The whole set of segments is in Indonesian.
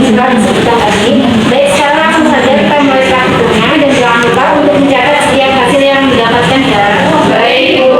sudah disebutkan tadi. Baik, sekarang langsung saja kita mulai praktiknya dan jangan lupa untuk mencatat setiap hasil yang didapatkan ya. Baik, Bu.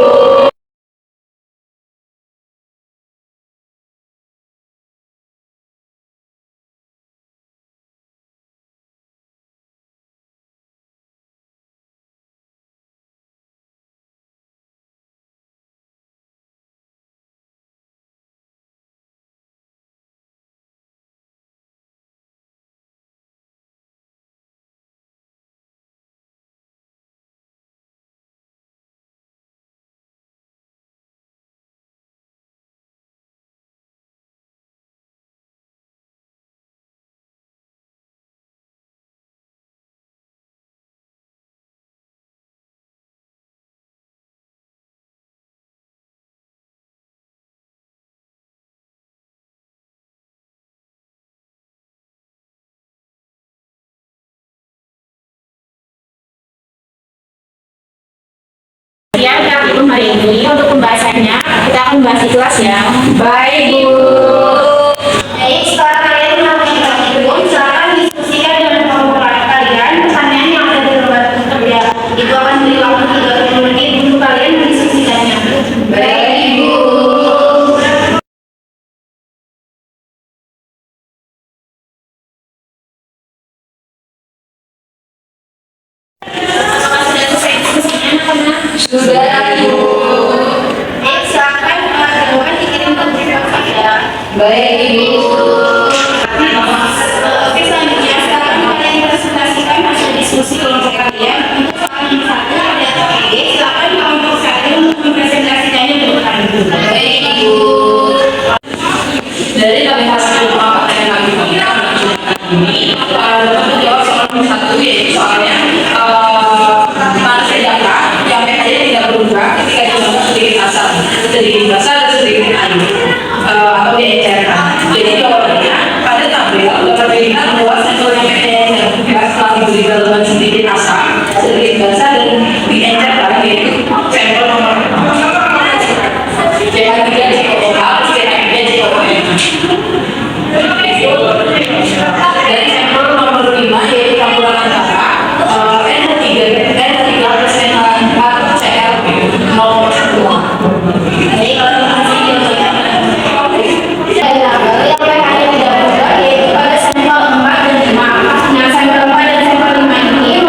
Ya, kita hari ini untuk pembahasannya kita akan bahas ikhlas ya. Baik, Bu. Baik, setelah kalian melakukan praktikum, silakan diskusikan dengan kelompok kalian pertanyaan yang ada di luar kerja. Itu akan beri waktu 30 menit untuk kalian mendiskusikannya. Baik, Bu. Sudah, Bu. Silakan jawaban dikirim ke grup ya. Baik, Ibu. Oke, selanjutnya sekarang kalian presentasikan hasil diskusi kelompok kalian untuk soal yang satu ada TPD. Silakan kelompok satu untuk mempresentasikannya di depan Ibu. Baik, Ibu. Dari hasil rapat yang kami lakukan ini dapat menjawab soal nomor satu, yaitu soalnya manusia data yang metanya tidak berubah ketika dibuat sedikit basah dan sedikit air atau diencerkan. Jadi jawabannya pada tabel perbedaan luas sensor yang metanya tidak berubah setelah diberi dalam sedikit asam, sedikit basah dan diencerkan, yaitu sampel nomor CH3 COOH, CH3 COOM. Dari sampel nomor 5 yaitu campuran antara NH3 plus NH4 ClP 0,2. Baik, yang PH-nya tidak berubah yaitu pada sampel 4 dan 5. Nah, sampel 4 dan sampel 5 ini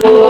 Bu.